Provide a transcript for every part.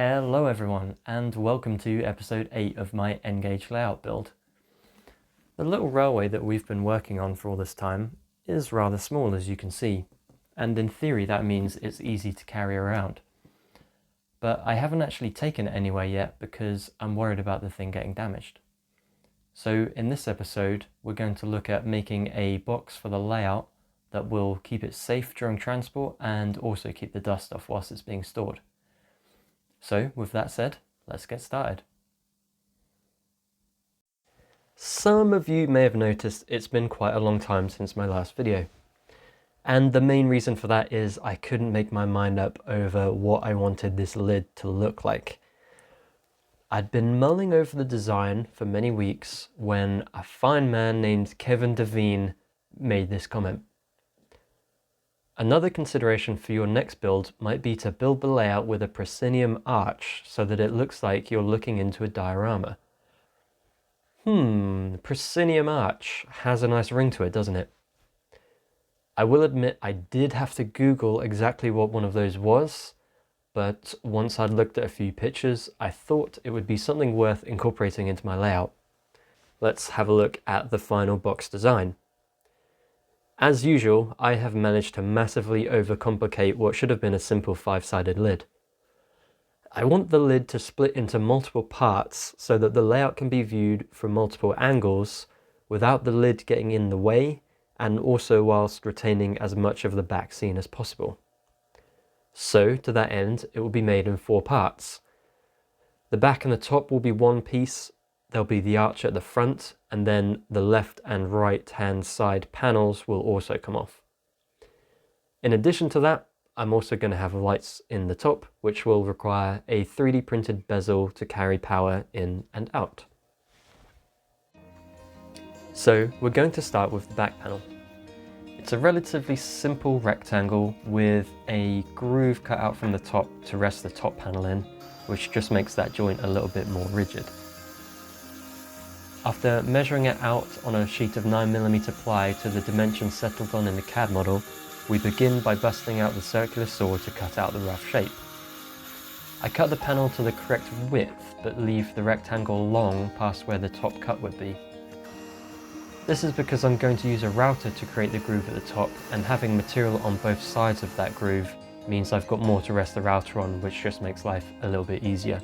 Hello everyone, and welcome to episode 8 of my N Gauge layout build. The little railway that we've been working on for all this time is rather small, as you can see, and in theory that means it's easy to carry around. But I haven't actually taken it anywhere yet because I'm worried about the thing getting damaged. So in this episode we're going to look at making a box for the layout that will keep it safe during transport and also keep the dust off whilst it's being stored. So with that said, let's get started. Some of you may have noticed it's been quite a long time since my last video. And the main reason for that is I couldn't make my mind up over what I wanted this lid to look like. I'd been mulling over the design for many weeks when a fine man named Kevin Devine made this comment. Another consideration for your next build might be to build the layout with a proscenium arch so that it looks like you're looking into a diorama. Proscenium arch has a nice ring to it, doesn't it? I will admit I did have to Google exactly what one of those was, but once I'd looked at a few pictures, I thought it would be something worth incorporating into my layout. Let's have a look at the final box design. As usual, I have managed to massively overcomplicate what should have been a simple 5-sided lid. I want the lid to split into multiple parts so that the layout can be viewed from multiple angles without the lid getting in the way and also whilst retaining as much of the back scene as possible. So, to that end, it will be made in 4 parts. The back and the top will be one piece. There'll be the arch at the front, and then the left and right hand side panels will also come off. In addition to that, I'm also going to have lights in the top, which will require a 3D printed bezel to carry power in and out. So we're going to start with the back panel. It's a relatively simple rectangle with a groove cut out from the top to rest the top panel in, which just makes that joint a little bit more rigid. After measuring it out on a sheet of 9mm ply to the dimensions settled on in the CAD model, we begin by busting out the circular saw to cut out the rough shape. I cut the panel to the correct width, but leave the rectangle long past where the top cut would be. This is because I'm going to use a router to create the groove at the top, and having material on both sides of that groove means I've got more to rest the router on, which just makes life a little bit easier.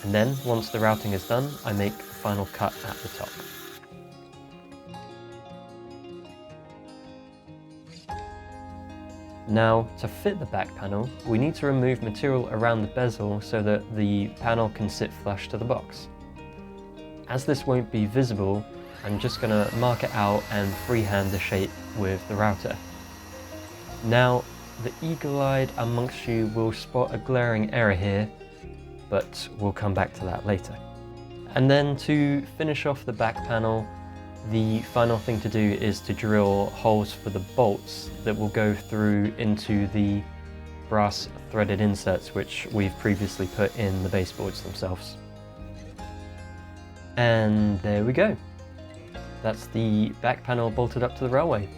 And then, once the routing is done, I make the final cut at the top. Now, to fit the back panel, we need to remove material around the bezel so that the panel can sit flush to the box. As this won't be visible, I'm just going to mark it out and freehand the shape with the router. Now, the eagle-eyed amongst you will spot a glaring error here, but we'll come back to that later. And then to finish off the back panel, the final thing to do is to drill holes for the bolts that will go through into the brass threaded inserts which we've previously put in the baseboards themselves. And there we go. That's the back panel bolted up to the railway.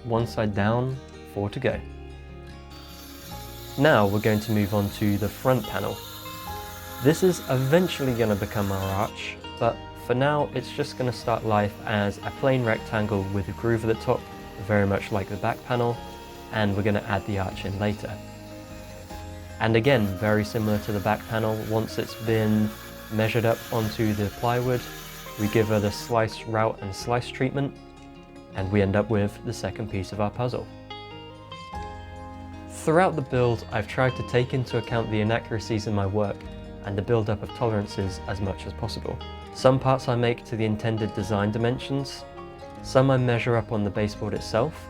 One side down, 4 to go. Now we're going to move on to the front panel. This is eventually going to become our arch, but for now it's just going to start life as a plain rectangle with a groove at the top, very much like the back panel, and we're going to add the arch in later. And again, very similar to the back panel, once it's been measured up onto the plywood, we give her the slice route and slice treatment, and we end up with the second piece of our puzzle. Throughout the build, I've tried to take into account the inaccuracies in my work and the build-up of tolerances as much as possible. Some parts I make to the intended design dimensions, some I measure up on the baseboard itself,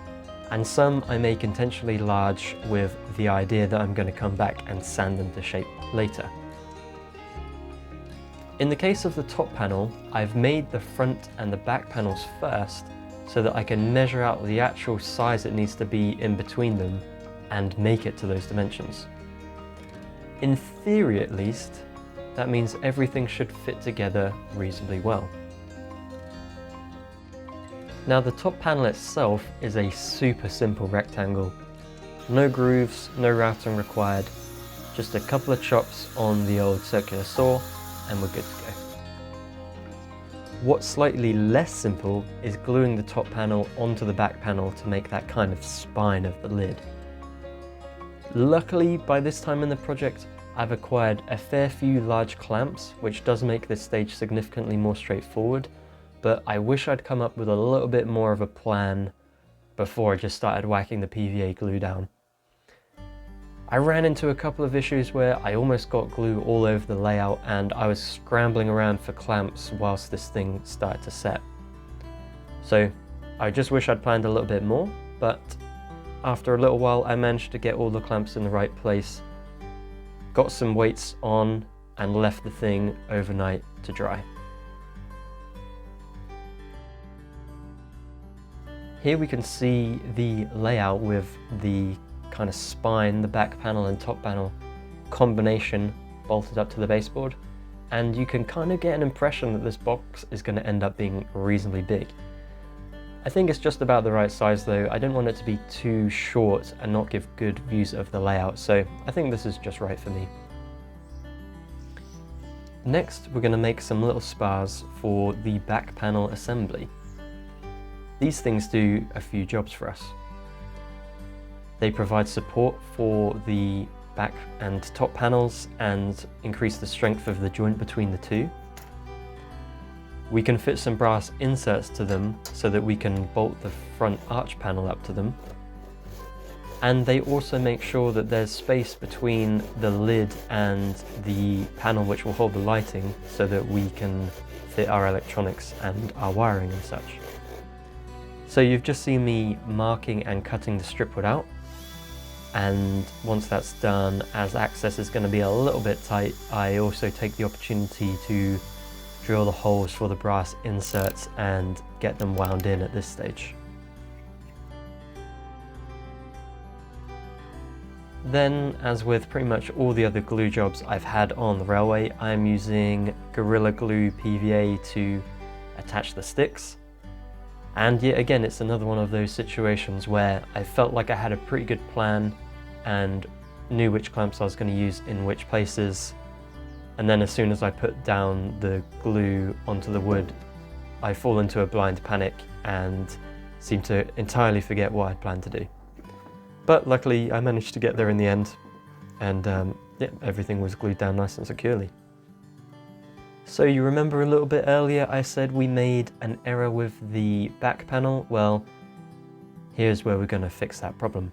and some I make intentionally large with the idea that I'm going to come back and sand them to shape later. In the case of the top panel, I've made the front and the back panels first so that I can measure out the actual size it needs to be in between them and make it to those dimensions. In theory at least, that means everything should fit together reasonably well. Now the top panel itself is a super simple rectangle. No grooves, no routing required, Just a couple of chops on the old circular saw and we're good to go. What's slightly less simple is gluing the top panel onto the back panel to make that kind of spine of the lid. Luckily, by this time in the project, I've acquired a fair few large clamps, which does make this stage significantly more straightforward, but I wish I'd come up with a little bit more of a plan before I just started whacking the PVA glue down. I ran into a couple of issues where I almost got glue all over the layout and I was scrambling around for clamps whilst this thing started to set. So I just wish I'd planned a little bit more, but after a little while I managed to get all the clamps in the right place, got some weights on and left the thing overnight to dry. Here we can see the layout with the kind of spine, the back panel and top panel combination bolted up to the baseboard, and you can kind of get an impression that this box is going to end up being reasonably big. I think it's just about the right size though. I don't want it to be too short and not give good views of the layout, so I think this is just right for me. Next, we're going to make some little spars for the back panel assembly. These things do a few jobs for us. They provide support for the back and top panels and increase the strength of the joint between the two. We can fit some brass inserts to them so that we can bolt the front arch panel up to them. And they also make sure that there's space between the lid and the panel which will hold the lighting so that we can fit our electronics and our wiring and such. So you've just seen me marking and cutting the strip wood out. And once that's done, as access is going to be a little bit tight, I also take the opportunity to drill the holes for the brass inserts and get them wound in at this stage. Then, as with pretty much all the other glue jobs I've had on the railway, I'm using Gorilla Glue PVA to attach the sticks. And yet again, it's another one of those situations where I felt like I had a pretty good plan and knew which clamps I was going to use in which places. And then as soon as I put down the glue onto the wood, I fall into a blind panic and seem to entirely forget what I'd planned to do. But luckily I managed to get there in the end, and yeah, everything was glued down nice and securely. So you remember a little bit earlier I said we made an error with the back panel? Well, here's where we're going to fix that problem.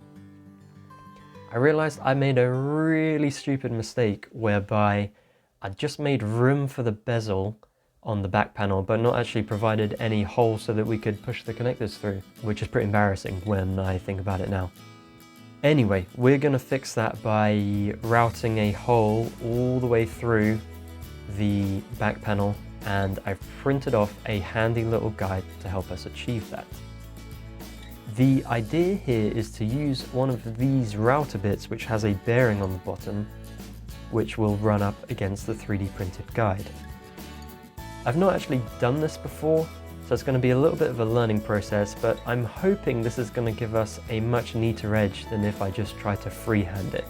I realized I made a really stupid mistake whereby I just made room for the bezel on the back panel but not actually provided any holes so that we could push the connectors through, which is pretty embarrassing when I think about it now. Anyway, we're going to fix that by routing a hole all the way through the back panel, and I've printed off a handy little guide to help us achieve that. The idea here is to use one of these router bits which has a bearing on the bottom which will run up against the 3D printed guide. I've not actually done this before, so it's going to be a little bit of a learning process, but I'm hoping this is going to give us a much neater edge than if I just try to freehand it.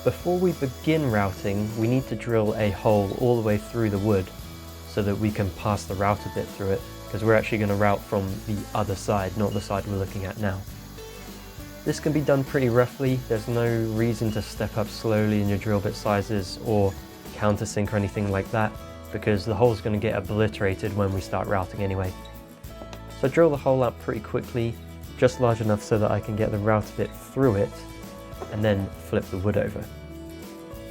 Before we begin routing, we need to drill a hole all the way through the wood so that we can pass the router bit through it, because we're actually going to route from the other side, not the side we're looking at now. This can be done pretty roughly. There's no reason to step up slowly in your drill bit sizes or countersink or anything like that, because the hole's going to get obliterated when we start routing anyway. So drill the hole out pretty quickly, just large enough so that I can get the router bit through it, and then flip the wood over.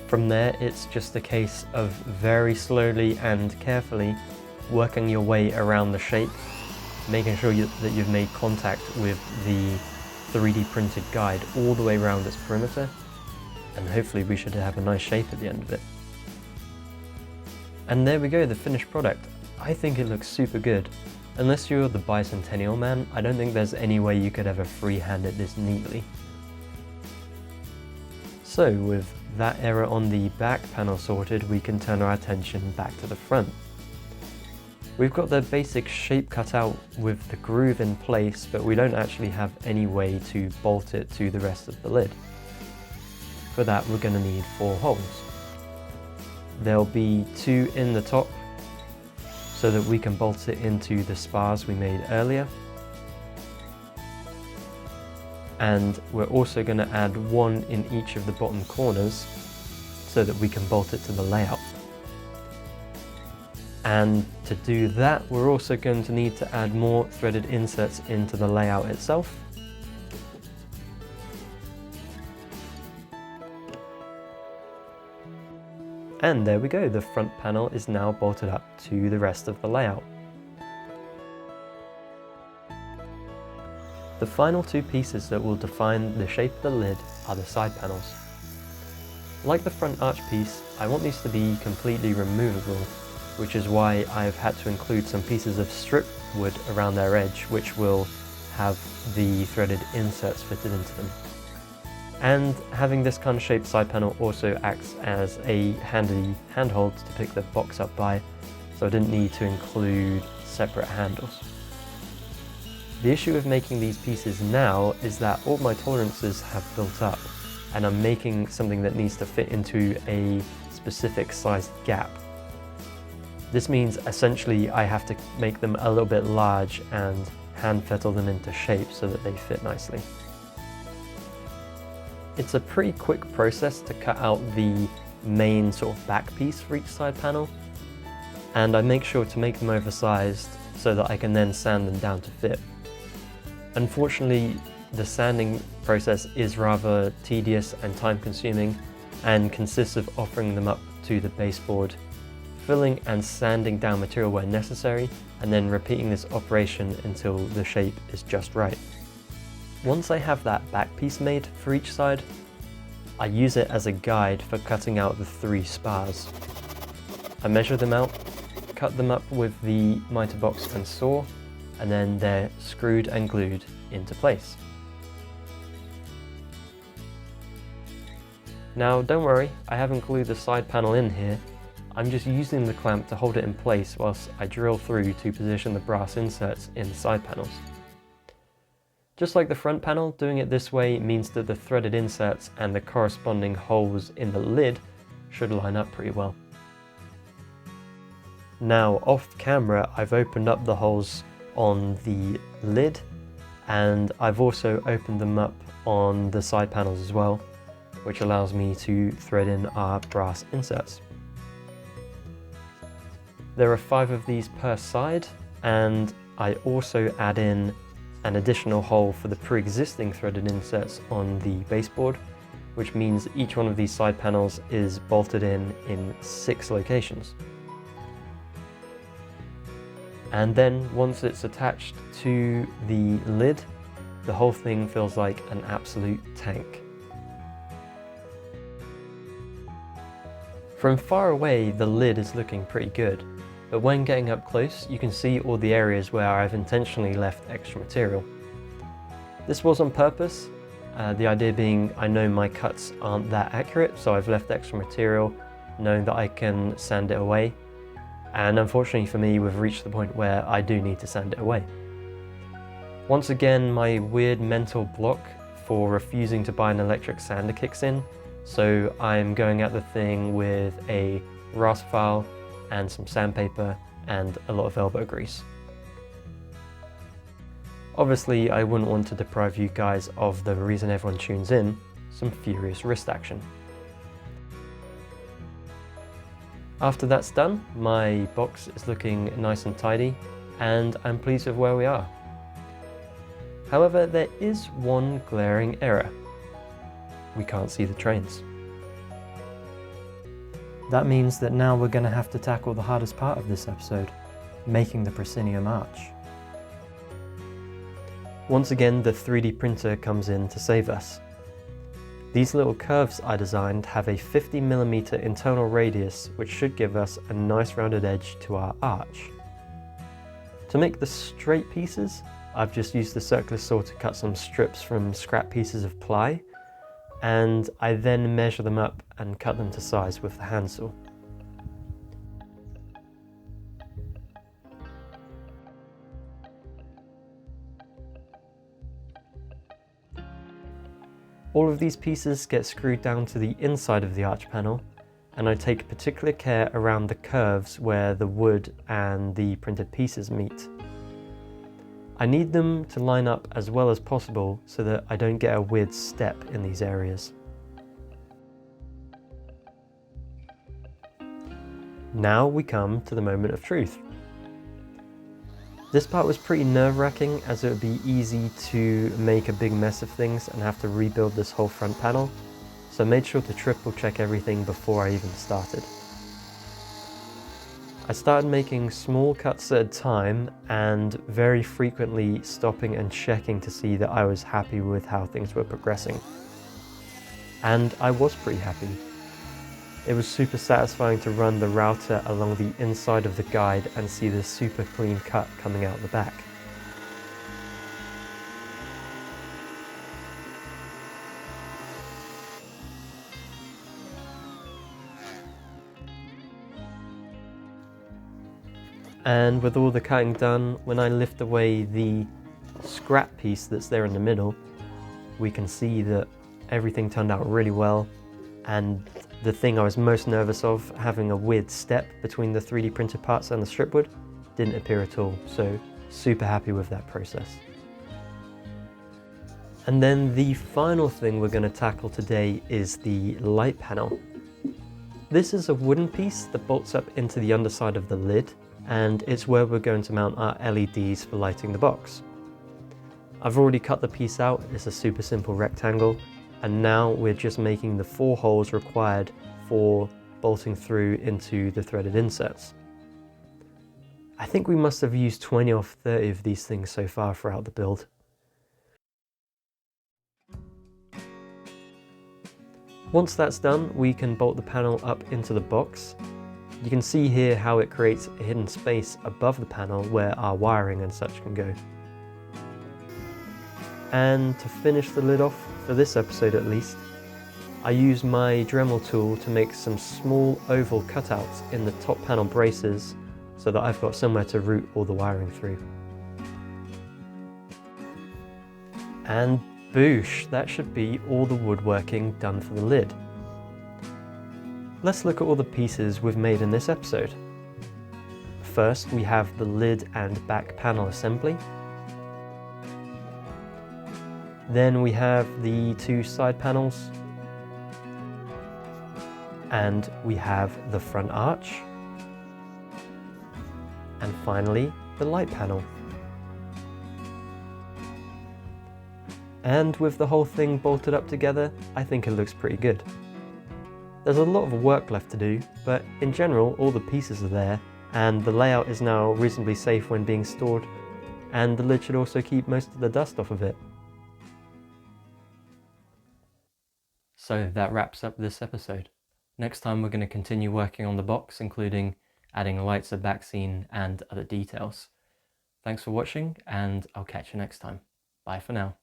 From there, it's just a case of very slowly and carefully working your way around the shape, making sure that you've made contact with the 3D printed guide all the way around its perimeter, and hopefully we should have a nice shape at the end of it. And there we go, the finished product. I think it looks super good. Unless you're the bicentennial man, I don't think there's any way you could ever freehand it this neatly. So with that error on the back panel sorted, we can turn our attention back to the front. We've got the basic shape cut out with the groove in place, but we don't actually have any way to bolt it to the rest of the lid. for that we're going to need 4 holes. There'll be 2 in the top so that we can bolt it into the spars we made earlier. And we're also going to add 1 in each of the bottom corners so that we can bolt it to the layout. And to do that, we're also going to need to add more threaded inserts into the layout itself. And there we go, the front panel is now bolted up to the rest of the layout. The final 2 pieces that will define the shape of the lid are the side panels. Like the front arch piece, I want these to be completely removable, which is why I've had to include some pieces of strip wood around their edge, which will have the threaded inserts fitted into them. And having this kind of shaped side panel also acts as a handy handhold to pick the box up by, so I didn't need to include separate handles. The issue with making these pieces now is that all my tolerances have built up, and I'm making something that needs to fit into a specific sized gap. This means essentially I have to make them a little bit large and hand fettle them into shape so that they fit nicely. It's a pretty quick process to cut out the main sort of back piece for each side panel, and I make sure to make them oversized so that I can then sand them down to fit. Unfortunately, the sanding process is rather tedious and time consuming and consists of offering them up to the baseboard, filling and sanding down material where necessary, and then repeating this operation until the shape is just right. Once I have that back piece made for each side, I use it as a guide for cutting out the 3 spars. I measure them out, cut them up with the miter box and saw, and then they're screwed and glued into place. Now don't worry, I haven't glued the side panel in here. I'm just using the clamp to hold it in place whilst I drill through to position the brass inserts in the side panels. Just like the front panel, doing it this way means that the threaded inserts and the corresponding holes in the lid should line up pretty well. Now off camera, I've opened up the holes on the lid, and I've also opened them up on the side panels as well, which allows me to thread in our brass inserts. There are 5 of these per side, and I also add in an additional hole for the pre-existing threaded inserts on the baseboard, which means each one of these side panels is bolted in 6 locations. And then once it's attached to the lid, the whole thing feels like an absolute tank. From far away, the lid is looking pretty good, but when getting up close, you can see all the areas where I've intentionally left extra material. This was on purpose, the idea being I know my cuts aren't that accurate, so I've left extra material knowing that I can sand it away. And unfortunately for me, we've reached the point where I do need to sand it away. Once again, my weird mental block for refusing to buy an electric sander kicks in, so I'm going at the thing with a rasp file and some sandpaper and a lot of elbow grease. Obviously, I wouldn't want to deprive you guys of the reason everyone tunes in, some furious wrist action. After that's done, my box is looking nice and tidy, and I'm pleased with where we are. However, there is one glaring error. We can't see the trains. That means that now we're going to have to tackle the hardest part of this episode, making the proscenium arch. Once again, the 3D printer comes in to save us. These little curves I designed have a 50mm internal radius, which should give us a nice rounded edge to our arch. To make the straight pieces, I've just used the circular saw to cut some strips from scrap pieces of ply, and I then measure them up and cut them to size with the handsaw. All of these pieces get screwed down to the inside of the arch panel, and I take particular care around the curves where the wood and the printed pieces meet. I need them to line up as well as possible so that I don't get a weird step in these areas. Now we come to the moment of truth. This part was pretty nerve-wracking, as it would be easy to make a big mess of things and have to rebuild this whole front panel, so I made sure to triple check everything before I even started. I started making small cuts at a time and very frequently stopping and checking to see that I was happy with how things were progressing. And I was pretty happy. It was super satisfying to run the router along the inside of the guide and see this super clean cut coming out the back. And with all the cutting done, when I lift away the scrap piece that's there in the middle, we can see that everything turned out really well. And the thing I was most nervous of, having a weird step between the 3D printed parts and the strip wood, didn't appear at all. So super happy with that process. And then the final thing we're going to tackle today is the light panel. This is a wooden piece that bolts up into the underside of the lid, and it's where we're going to mount our LEDs for lighting the box. I've already cut the piece out, it's a super simple rectangle, and now we're just making the 4 holes required for bolting through into the threaded inserts. I think we must have used 20 or 30 of these things so far throughout the build. Once that's done, we can bolt the panel up into the box. You can see here how it creates a hidden space above the panel where our wiring and such can go. And to finish the lid off, for this episode at least, I use my Dremel tool to make some small oval cutouts in the top panel braces so that I've got somewhere to route all the wiring through. And boosh, that should be all the woodworking done for the lid. Let's look at all the pieces we've made in this episode. First, we have the lid and back panel assembly. Then we have the 2 side panels. And we have the front arch. And finally, the light panel. And with the whole thing bolted up together, I think it looks pretty good. There's a lot of work left to do, but in general all the pieces are there, and the layout is now reasonably safe when being stored, and the lid should also keep most of the dust off of it. So that wraps up this episode. Next time we're going to continue working on the box, including adding lights, a back scene, and other details. Thanks for watching, and I'll catch you next time. Bye for now.